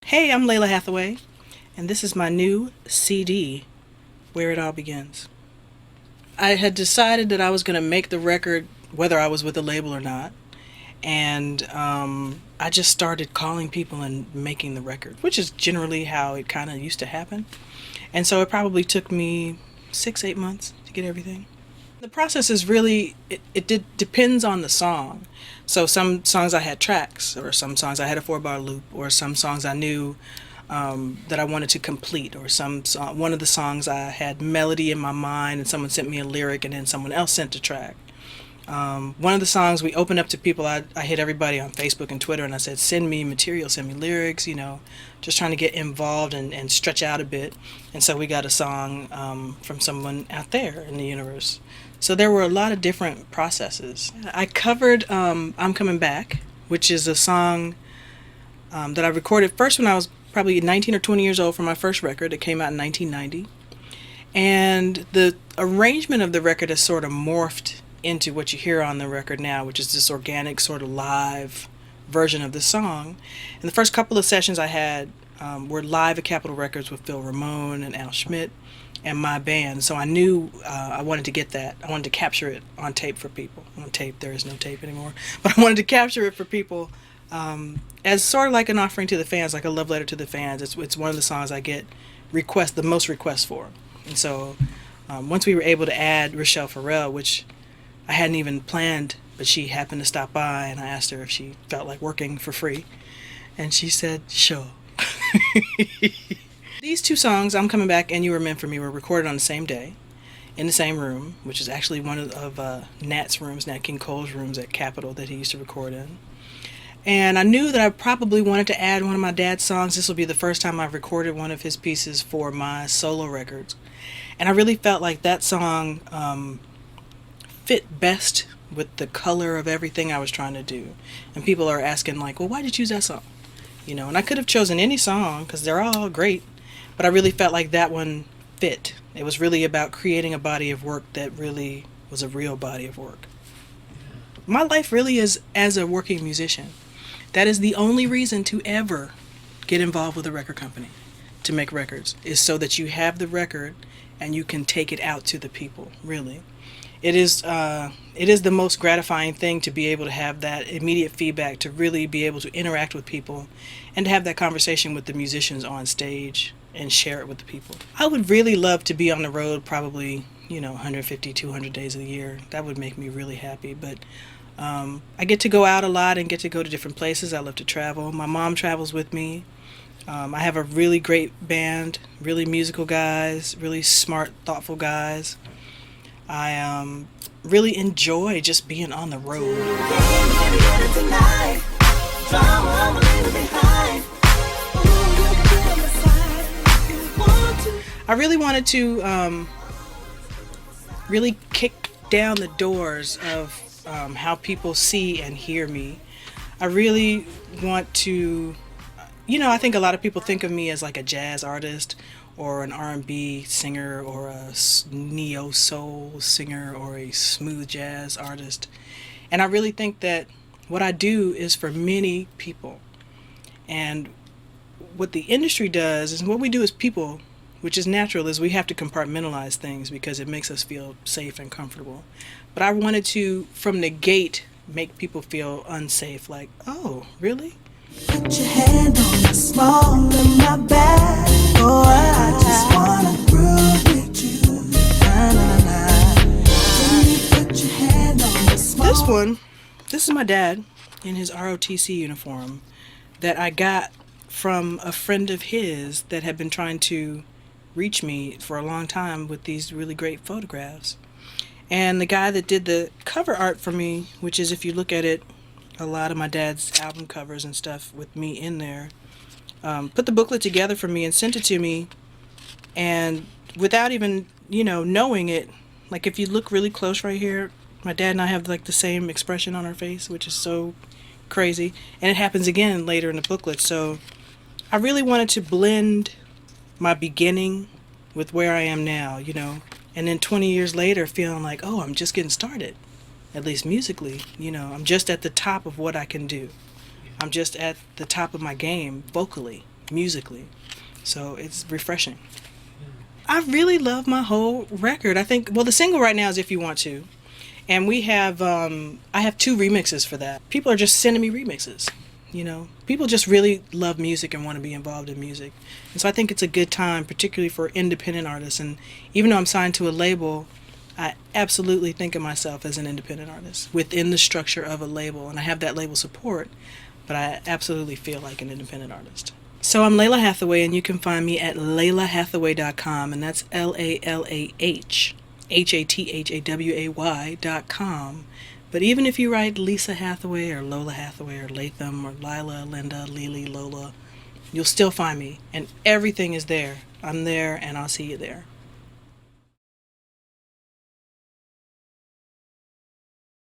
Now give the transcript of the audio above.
Hey, I'm Lalah Hathaway, and this is my new CD, Where It All Begins. I had decided that I was going to make the record whether I was with a label or not, and I just started calling people and making the record, which is generally how it kind of used to happen. And so it probably took me 6, 8 months to get everything. The process is really, depends on the song. So some songs I had tracks, or some songs I had a 4-bar loop, or some songs I knew that I wanted to complete, or one of the songs I had melody in my mind and someone sent me a lyric and then someone else sent a track. One of the songs we opened up to people, I hit everybody on Facebook and Twitter and I said, send me material, send me lyrics, just trying to get involved and stretch out a bit. And so we got a song from someone out there in the universe. So there were a lot of different processes. I covered I'm Coming Back, which is a song that I recorded first when I was probably 19 or 20 years old for my first record. It came out in 1990. And the arrangement of the record has sort of morphed into what you hear on the record now, which is this organic sort of live version of the song. And the first couple of sessions I had were live at Capitol Records with Phil Ramone and Al Schmidt and my band. So I knew I wanted to get that. I wanted to capture it on tape for people. On tape, there is no tape anymore. But I wanted to capture it for people as sort of like an offering to the fans, like a love letter to the fans. It's one of the songs I get the most requests for. And so once we were able to add Rochelle Farrell, which I hadn't even planned, but she happened to stop by, and I asked her if she felt like working for free, and she said, sure. These two songs, I'm Coming Back and You Were Meant for Me, were recorded on the same day, in the same room, which is actually one of Nat's rooms, Nat King Cole's rooms at Capitol that he used to record in. And I knew that I probably wanted to add one of my dad's songs. This will be the first time I've recorded one of his pieces for my solo records. And I really felt like that song fit best with the color of everything I was trying to do. And people are asking like, well, why did you choose that song? And I could have chosen any song because they're all great, but I really felt like that one fit. It was really about creating a body of work that really was a real body of work. My life really is as a working musician. That is the only reason to ever get involved with a record company, to make records, is so that you have the record and you can take it out to the people, really. It is the most gratifying thing to be able to have that immediate feedback, to really be able to interact with people and to have that conversation with the musicians on stage and share it with the people. I would really love to be on the road probably, 150, 200 days of the year. That would make me really happy. But I get to go out a lot and get to go to different places. I love to travel. My mom travels with me. I have a really great band, really musical guys, really smart, thoughtful guys. I really enjoy just being on the road. I really wanted to really kick down the doors of how people see and hear me. I really want to, I think a lot of people think of me as like a jazz artist or an R&B singer or a neo-soul singer or a smooth jazz artist. And I really think that what I do is for many people. And what the industry does is, what we do as people, which is natural, is we have to compartmentalize things because it makes us feel safe and comfortable. But I wanted to, from the gate, make people feel unsafe, like, oh, really? Put your hand on the small of my back. Oh, I just wanna groove with you. Na, na, na. When you put your hand on the small. This is my dad in his ROTC uniform that I got from a friend of his that had been trying to reach me for a long time with these really great photographs. And the guy that did the cover art for me, which is, if you look at it, a lot of my dad's album covers and stuff with me in there, put the booklet together for me and sent it to me. And without even, knowing it, like if you look really close right here, my dad and I have like the same expression on our face, which is so crazy. And it happens again later in the booklet. So I really wanted to blend my beginning with where I am now, and then 20 years later feeling like, oh, I'm just getting started. At least musically, I'm just at the top of what I can do. I'm just at the top of my game vocally, musically. So it's refreshing. I really love my whole record. I think, well, the single right now is If You Want To. And we have, I have 2 remixes for that. People are just sending me remixes. People just really love music and want to be involved in music. And so I think it's a good time, particularly for independent artists. And even though I'm signed to a label, I absolutely think of myself as an independent artist within the structure of a label. And I have that label support, but I absolutely feel like an independent artist. So I'm Lalah Hathaway, and you can find me at lalahhathaway.com, and that's LALAHHATHAWAY.com. But even if you write Lisa Hathaway or Lola Hathaway or Latham or Lila, Linda, Lily, Lola, you'll still find me. And everything is there. I'm there, and I'll see you there.